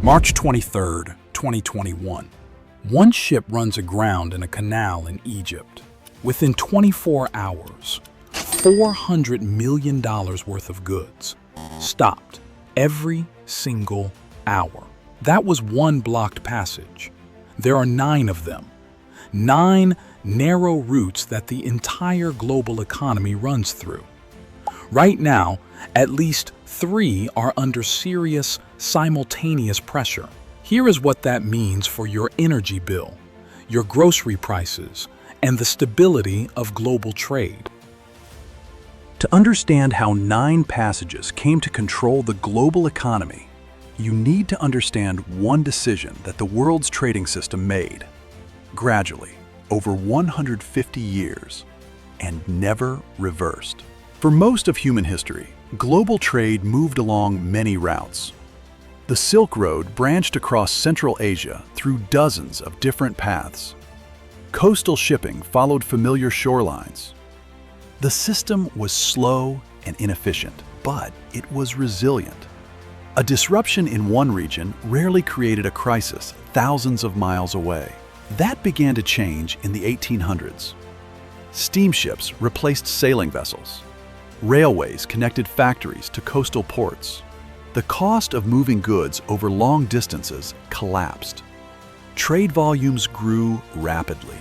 March 23, 2021. One ship runs aground in a canal in Egypt. Within 24 hours, $400 million worth of goods stopped every single hour. That was one blocked passage. There are 9 of them. 9 narrow routes that the entire global economy runs through. Right now, at least 3 are under serious simultaneous pressure. Here is what that means for your energy bill, your grocery prices, and the stability of global trade. To understand how 9 passages came to control the global economy, you need to understand one decision that the world's trading system made, gradually, over 150 years, and never reversed. For most of human history, global trade moved along many routes. The Silk Road branched across Central Asia through dozens of different paths. Coastal shipping followed familiar shorelines. The system was slow and inefficient, but it was resilient. A disruption in one region rarely created a crisis thousands of miles away. That began to change in the 1800s. Steamships replaced sailing vessels. Railways connected factories to coastal ports. The cost of moving goods over long distances collapsed. Trade volumes grew rapidly.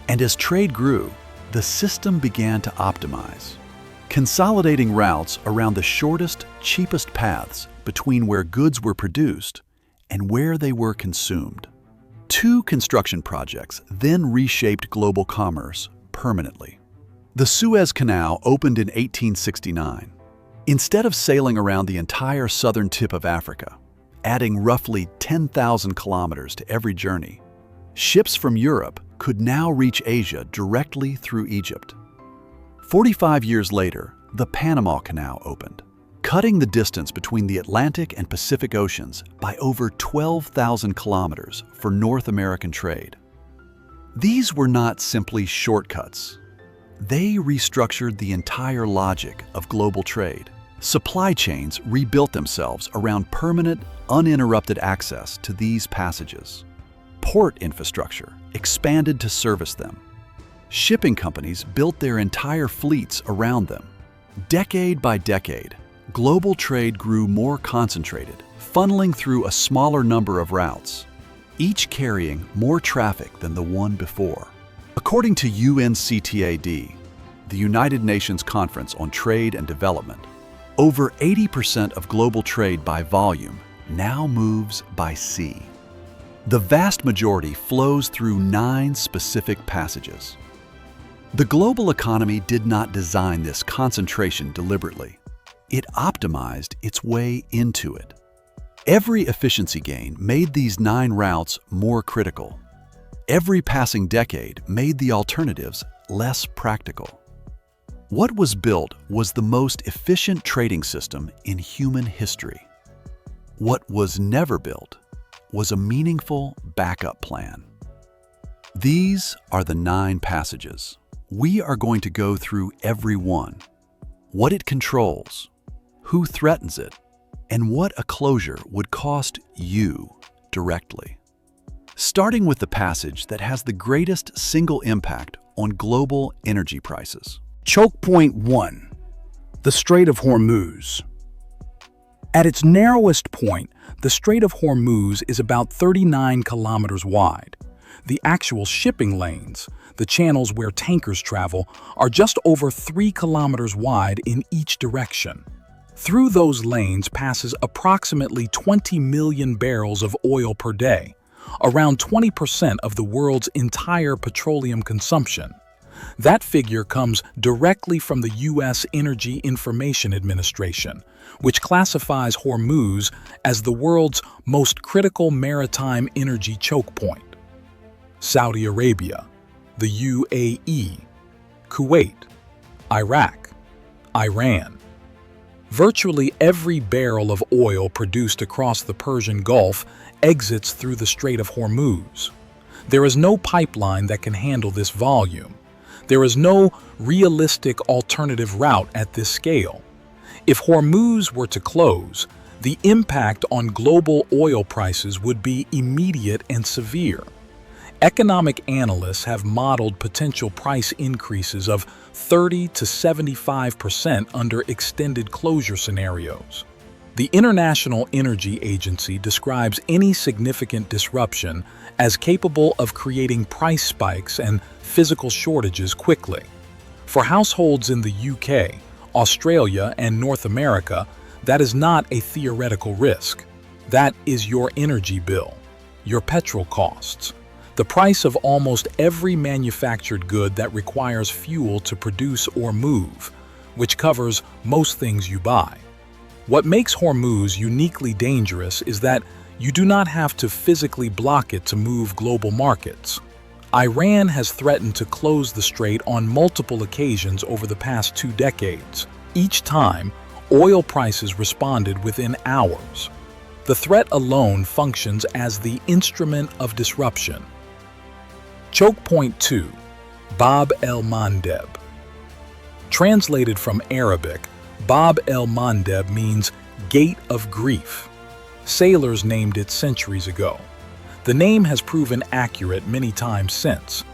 And as trade grew, the system began to optimize, consolidating routes around the shortest, cheapest paths between where goods were produced and where they were consumed. 2 construction projects then reshaped global commerce permanently. The Suez Canal opened in 1869. Instead of sailing around the entire southern tip of Africa, adding roughly 10,000 kilometers to every journey, ships from Europe could now reach Asia directly through Egypt. 45 years later, the Panama Canal opened, cutting the distance between the Atlantic and Pacific Oceans by over 12,000 kilometers for North American trade. These were not simply shortcuts. They restructured the entire logic of global trade. Supply chains rebuilt themselves around permanent, uninterrupted access to these passages. Port infrastructure expanded to service them. Shipping companies built their entire fleets around them. Decade by decade, global trade grew more concentrated, funneling through a smaller number of routes, each carrying more traffic than the one before. According to UNCTAD, the United Nations Conference on Trade and Development, over 80% of global trade by volume now moves by sea. The vast majority flows through 9 specific passages. The global economy did not design this concentration deliberately. It optimized its way into it. Every efficiency gain made these 9 routes more critical. Every passing decade made the alternatives less practical. What was built was the most efficient trading system in human history. What was never built was a meaningful backup plan. These are the 9 passages. We are going to go through every one, what it controls, who threatens it, and what a closure would cost you directly. Starting with the passage that has the greatest single impact on global energy prices. Choke point 1, the Strait of Hormuz. At its narrowest point, the Strait of Hormuz is about 39 kilometers wide. The actual shipping lanes, the channels where tankers travel, are just over 3 kilometers wide in each direction. Through those lanes passes approximately 20 million barrels of oil per day, around 20% of the world's entire petroleum consumption. That figure comes directly from the U.S. Energy Information Administration, which classifies Hormuz as the world's most critical maritime energy choke point. Saudi Arabia, the UAE, Kuwait, Iraq, Iran. Virtually every barrel of oil produced across the Persian Gulf exits through the Strait of Hormuz. There is no pipeline that can handle this volume. There is no realistic alternative route at this scale. If Hormuz were to close, The impact on global oil prices would be immediate and severe. Economic analysts have modeled potential price increases of 30 to 75% under extended closure scenarios. The International Energy Agency describes any significant disruption as capable of creating price spikes and physical shortages quickly. For households in the UK, Australia, and North America, that is not a theoretical risk. That is your energy bill, your petrol costs, the price of almost every manufactured good that requires fuel to produce or move, which covers most things you buy. What makes Hormuz uniquely dangerous is that you do not have to physically block it to move global markets. Iran has threatened to close the strait on multiple occasions over the past 2 decades. Each time, oil prices responded within hours. The threat alone functions as the instrument of disruption. Choke point 2. Bab el-Mandeb. Translated from Arabic, Bab el-Mandeb means Gate of Grief. Sailors named it centuries ago. The name has proven accurate many times since.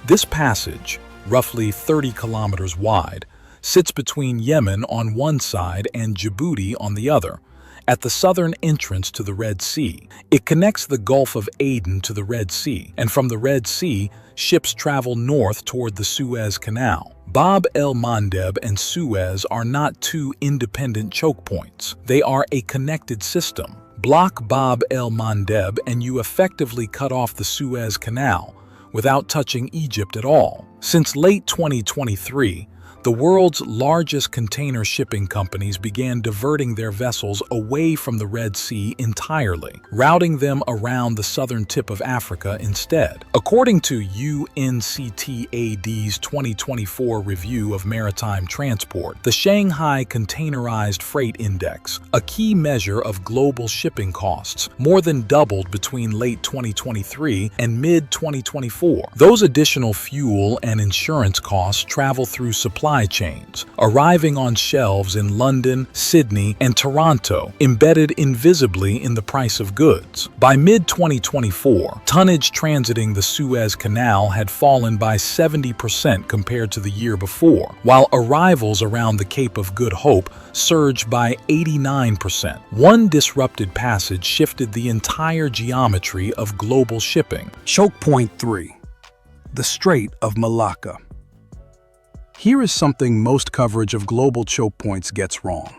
This passage, roughly 30 kilometers wide, sits between Yemen on one side and Djibouti on the other, at the southern entrance to the Red Sea. It connects the Gulf of Aden to the Red Sea, and from the Red Sea, ships travel north toward the Suez Canal. Bab el-Mandeb and Suez are not two independent choke points. They are a connected system. Block Bab el-Mandeb and you effectively cut off the Suez Canal without touching Egypt at all. Since late 2023, the world's largest container shipping companies began diverting their vessels away from the Red Sea entirely, routing them around the southern tip of Africa instead. According to UNCTAD's 2024 review of maritime transport, the Shanghai Containerized Freight Index, a key measure of global shipping costs, more than doubled between late 2023 and mid-2024. Those additional fuel and insurance costs travel through supply chains, arriving on shelves in London, Sydney, and Toronto, embedded invisibly in the price of goods. By mid-2024, tonnage transiting the Suez Canal had fallen by 70% compared to the year before, while arrivals around the Cape of Good Hope surged by 89%. One disrupted passage shifted the entire geometry of global shipping. Choke point 3. The Strait of Malacca. Here is something most coverage of global choke points gets wrong.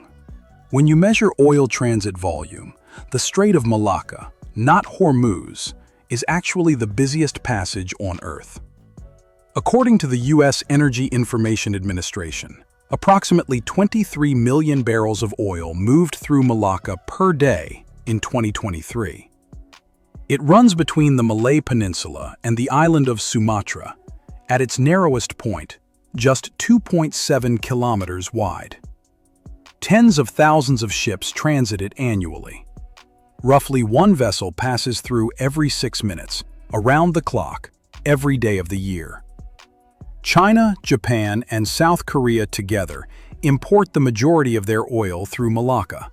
When you measure oil transit volume, the Strait of Malacca, not Hormuz, is actually the busiest passage on Earth. According to the U.S. Energy Information Administration, approximately 23 million barrels of oil moved through Malacca per day in 2023. It runs between the Malay Peninsula and the island of Sumatra, at its narrowest point, just 2.7 kilometers wide. Tens of thousands of ships transit it annually. Roughly one vessel passes through every 6 minutes, around the clock, every day of the year. China, Japan, and South Korea together import the majority of their oil through Malacca.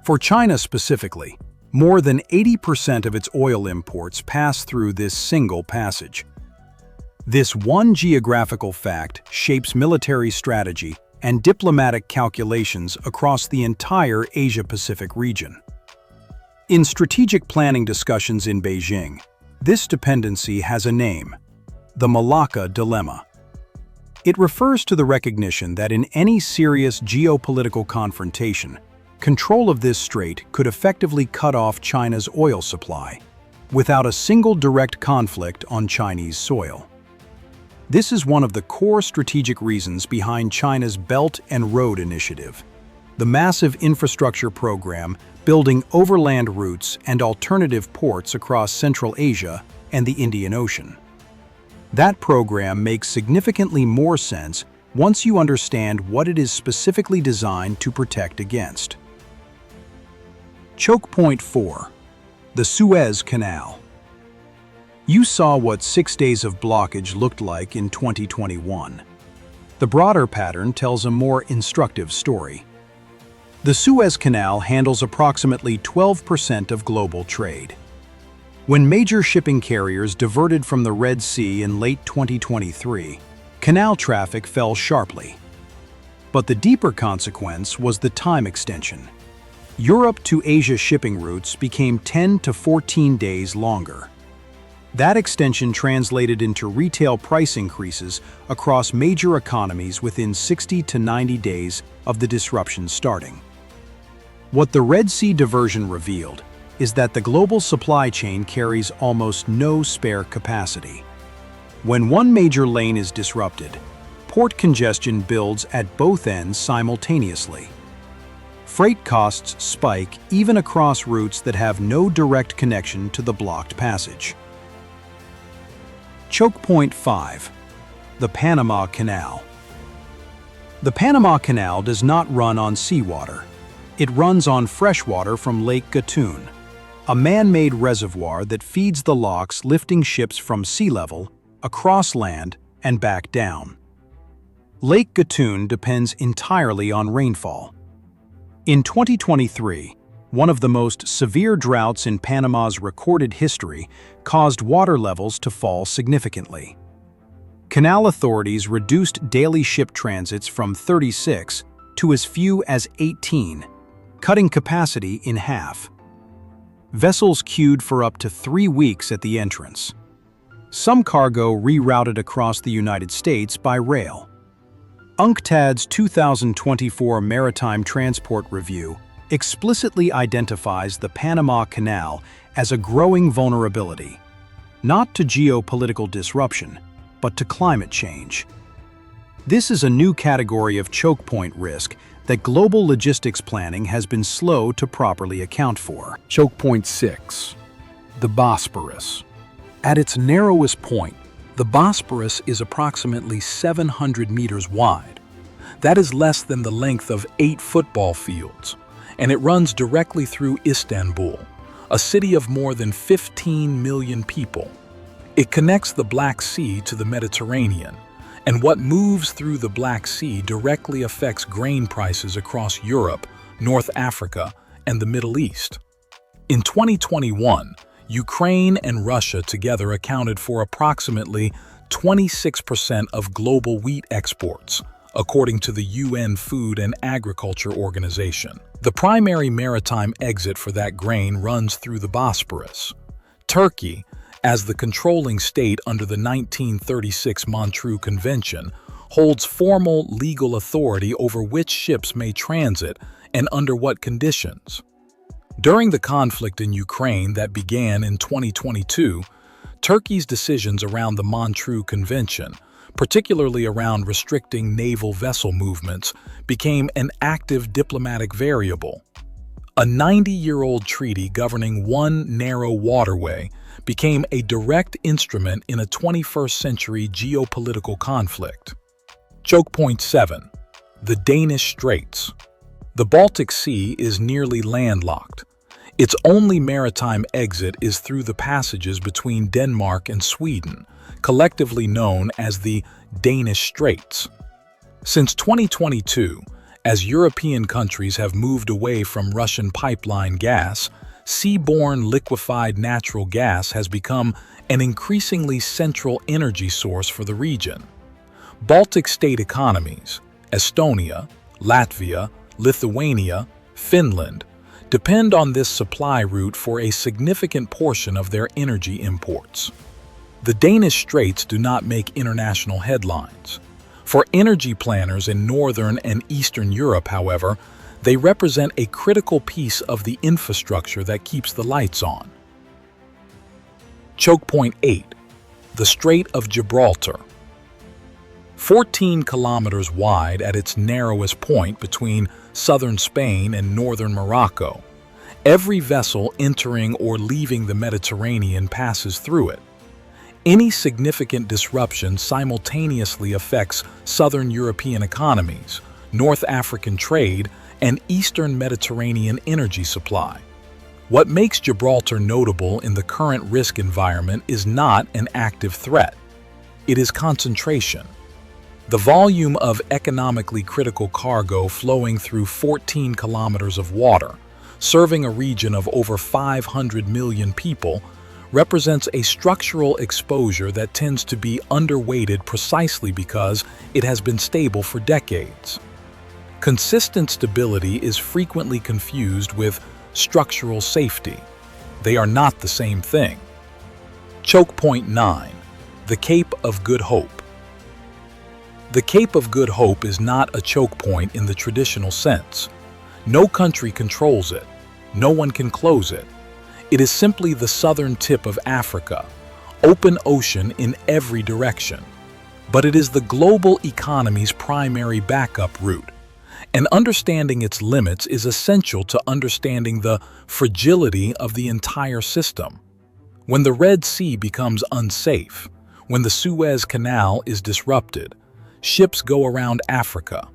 For China specifically, more than 80% of its oil imports pass through this single passage. This one geographical fact shapes military strategy and diplomatic calculations across the entire Asia-Pacific region. In strategic planning discussions in Beijing, this dependency has a name: the Malacca Dilemma. It refers to the recognition that in any serious geopolitical confrontation, control of this strait could effectively cut off China's oil supply, without a single direct conflict on Chinese soil. This is one of the core strategic reasons behind China's Belt and Road Initiative, the massive infrastructure program building overland routes and alternative ports across Central Asia and the Indian Ocean. That program makes significantly more sense once you understand what it is specifically designed to protect against. Choke point 4. The Suez Canal. You saw what 6 days of blockage looked like in 2021. The broader pattern tells a more instructive story. The Suez Canal handles approximately 12% of global trade. When major shipping carriers diverted from the Red Sea in late 2023, canal traffic fell sharply. But the deeper consequence was the time extension. Europe to Asia shipping routes became 10 to 14 days longer. That extension translated into retail price increases across major economies within 60 to 90 days of the disruption starting. What the Red Sea diversion revealed is that the global supply chain carries almost no spare capacity. When one major lane is disrupted, port congestion builds at both ends simultaneously. Freight costs spike even across routes that have no direct connection to the blocked passage. Chokepoint 5. The Panama Canal. The Panama Canal does not run on seawater. It runs on freshwater from Lake Gatun, a man-made reservoir that feeds the locks, lifting ships from sea level, across land, and back down. Lake Gatun depends entirely on rainfall. In 2023, one of the most severe droughts in Panama's recorded history caused water levels to fall significantly. Canal authorities reduced daily ship transits from 36 to as few as 18, cutting capacity in half. Vessels queued for up to 3 weeks at the entrance. Some cargo rerouted across the United States by rail. UNCTAD's 2024 Maritime Transport Review explicitly identifies the Panama Canal as a growing vulnerability, not to geopolitical disruption, but to climate change. This is a new category of choke point risk that global logistics planning has been slow to properly account for. Chokepoint 6. The Bosporus. At its narrowest point, the Bosporus is approximately 700 meters wide. That is less than the length of 8 football fields, and it runs directly through Istanbul, a city of more than 15 million people. It connects the Black Sea to the Mediterranean, and what moves through the Black Sea directly affects grain prices across Europe, North Africa, and the Middle East. In 2021, Ukraine and Russia together accounted for approximately 26% of global wheat exports, according to the UN Food and Agriculture Organization. The primary maritime exit for that grain runs through the Bosporus. Turkey, as the controlling state under the 1936 Montreux Convention, holds formal legal authority over which ships may transit and under what conditions. During the conflict in Ukraine that began in 2022, Turkey's decisions around the Montreux Convention, particularly around restricting naval vessel movements, became an active diplomatic variable. A 90-year-old treaty governing one narrow waterway became a direct instrument in a 21st-century geopolitical conflict. Chokepoint 7. The Danish Straits. The Baltic Sea is nearly landlocked. Its only maritime exit is through the passages between Denmark and Sweden, collectively known as the Danish Straits. Since 2022, as European countries have moved away from Russian pipeline gas, seaborne liquefied natural gas has become an increasingly central energy source for the region. Baltic state economies, Estonia, Latvia, Lithuania, Finland, depend on this supply route for a significant portion of their energy imports. The Danish Straits do not make international headlines. For energy planners in Northern and Eastern Europe, however, they represent a critical piece of the infrastructure that keeps the lights on. Chokepoint 8. The Strait of Gibraltar. 14 kilometers wide at its narrowest point between southern Spain and northern Morocco, every vessel entering or leaving the Mediterranean passes through it. Any significant disruption simultaneously affects southern European economies, North African trade, and Eastern Mediterranean energy supply. What makes Gibraltar notable in the current risk environment is not an active threat. It is concentration. The volume of economically critical cargo flowing through 14 kilometers of water, serving a region of over 500 million people, represents a structural exposure that tends to be underweighted precisely because it has been stable for decades. Consistent stability is frequently confused with structural safety. They are not the same thing. Chokepoint 9. The Cape of Good Hope. The Cape of Good Hope is not a choke point in the traditional sense. No country controls it. No one can close it. It is simply the southern tip of Africa, open ocean in every direction. But it is the global economy's primary backup route, and understanding its limits is essential to understanding the fragility of the entire system. When the Red Sea becomes unsafe, when the Suez Canal is disrupted, ships go around Africa.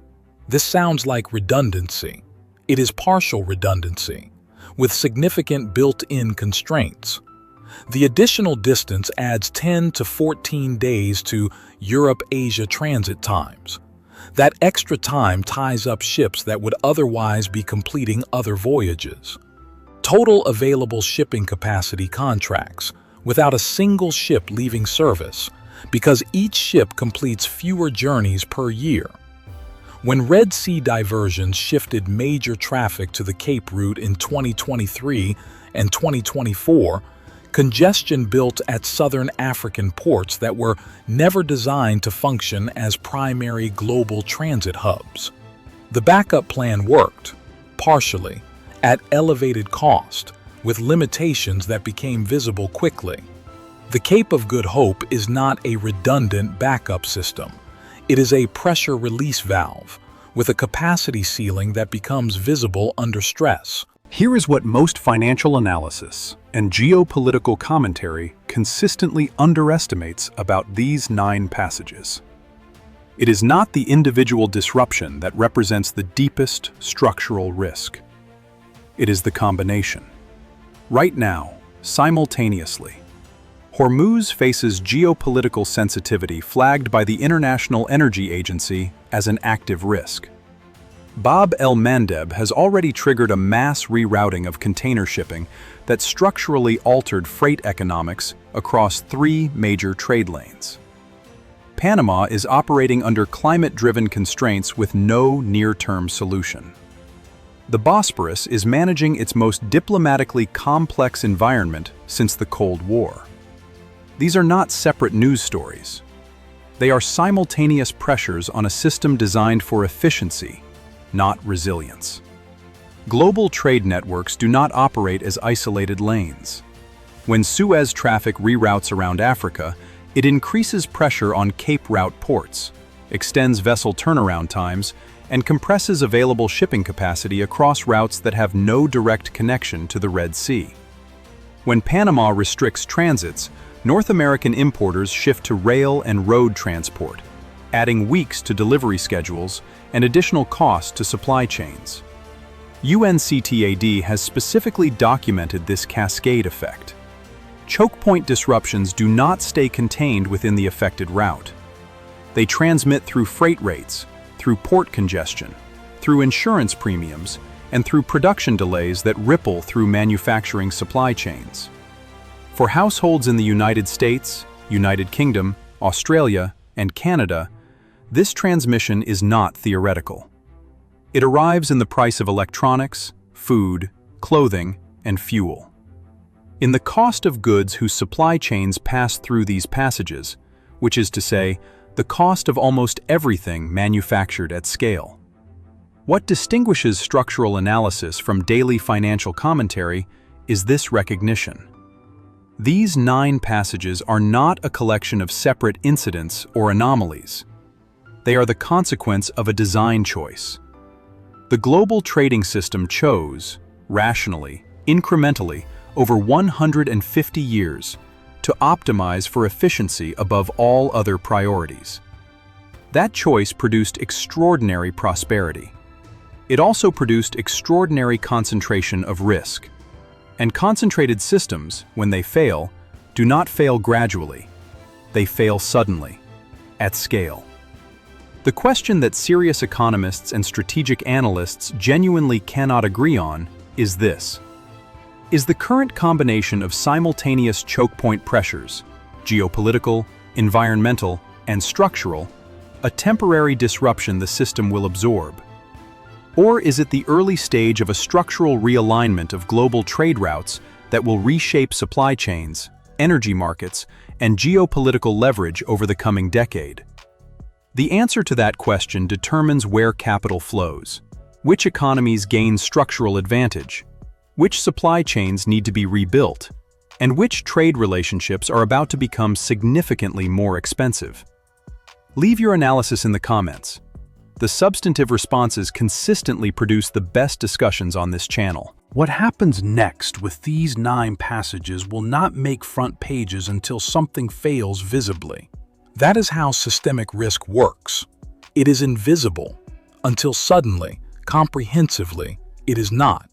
This sounds like redundancy. It is partial redundancy, with significant built-in constraints. The additional distance adds 10 to 14 days to Europe-Asia transit times. That extra time ties up ships that would otherwise be completing other voyages. Total available shipping capacity contracts, without a single ship leaving service, because each ship completes fewer journeys per year. When Red Sea diversions shifted major traffic to the Cape route in 2023 and 2024, congestion built at southern African ports that were never designed to function as primary global transit hubs. The backup plan worked, partially, at elevated cost, with limitations that became visible quickly. The Cape of Good Hope is not a redundant backup system. It is a pressure release valve, with a capacity ceiling that becomes visible under stress. Here is what most financial analysis and geopolitical commentary consistently underestimates about these 9 passages. It is not the individual disruption that represents the deepest structural risk. It is the combination. Right now, simultaneously, Hormuz faces geopolitical sensitivity flagged by the International Energy Agency as an active risk. el-Mandeb has already triggered a mass rerouting of container shipping that structurally altered freight economics across 3 major trade lanes. Panama is operating under climate-driven constraints with no near-term solution. The Bosporus is managing its most diplomatically complex environment since the Cold War. These are not separate news stories. They are simultaneous pressures on a system designed for efficiency, not resilience. Global trade networks do not operate as isolated lanes. When Suez traffic reroutes around Africa, it increases pressure on Cape route ports, extends vessel turnaround times, and compresses available shipping capacity across routes that have no direct connection to the Red Sea. When Panama restricts transits, North American importers shift to rail and road transport, adding weeks to delivery schedules and additional costs to supply chains. UNCTAD has specifically documented this cascade effect. Choke point disruptions do not stay contained within the affected route. They transmit through freight rates, through port congestion, through insurance premiums, and through production delays that ripple through manufacturing supply chains. For households in the United States, United Kingdom, Australia, and Canada, this transmission is not theoretical. It arrives in the price of electronics, food, clothing, and fuel. In the cost of goods whose supply chains pass through these passages, which is to say, the cost of almost everything manufactured at scale. What distinguishes structural analysis from daily financial commentary is this recognition. These 9 passages are not a collection of separate incidents or anomalies. They are the consequence of a design choice. The global trading system chose, rationally, incrementally, over 150 years, to optimize for efficiency above all other priorities. That choice produced extraordinary prosperity. It also produced extraordinary concentration of risk. And concentrated systems, when they fail, do not fail gradually. They fail suddenly, at scale. The question that serious economists and strategic analysts genuinely cannot agree on is this. Is the current combination of simultaneous choke point pressures, geopolitical, environmental, and structural, a temporary disruption the system will absorb? Or is it the early stage of a structural realignment of global trade routes that will reshape supply chains, energy markets, and geopolitical leverage over the coming decade? The answer to that question determines where capital flows, which economies gain structural advantage, which supply chains need to be rebuilt, and which trade relationships are about to become significantly more expensive. Leave your analysis in the comments. The substantive responses consistently produce the best discussions on this channel. What happens next with these 9 passages will not make front pages until something fails visibly. That is how systemic risk works. It is invisible until suddenly, comprehensively, it is not.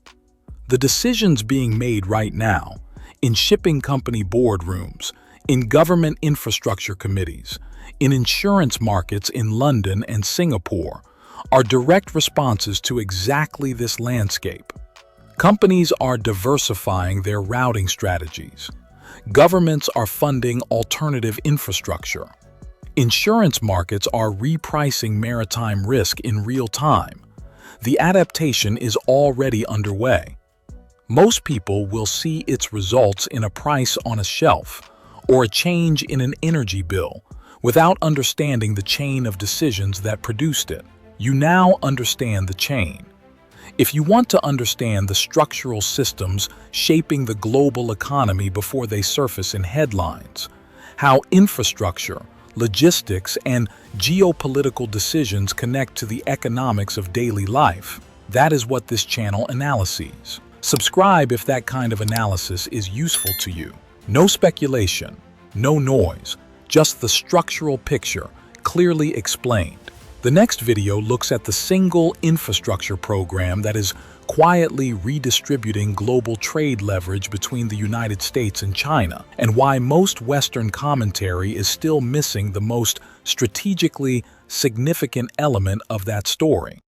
The decisions being made right now, in shipping company boardrooms, in government infrastructure committees, in insurance markets in London and Singapore, are direct responses to exactly this landscape. Companies are diversifying their routing strategies. Governments are funding alternative infrastructure. Insurance markets are repricing maritime risk in real time. The adaptation is already underway. Most people will see its results in a price on a shelf or a change in an energy bill without understanding the chain of decisions that produced it. You now understand the chain. If you want to understand the structural systems shaping the global economy before they surface in headlines, how infrastructure, logistics, and geopolitical decisions connect to the economics of daily life, that is what this channel analyses. Subscribe if that kind of analysis is useful to you. No speculation, no noise, just the structural picture, clearly explained. The next video looks at the single infrastructure program that is quietly redistributing global trade leverage between the United States and China, and why most Western commentary is still missing the most strategically significant element of that story.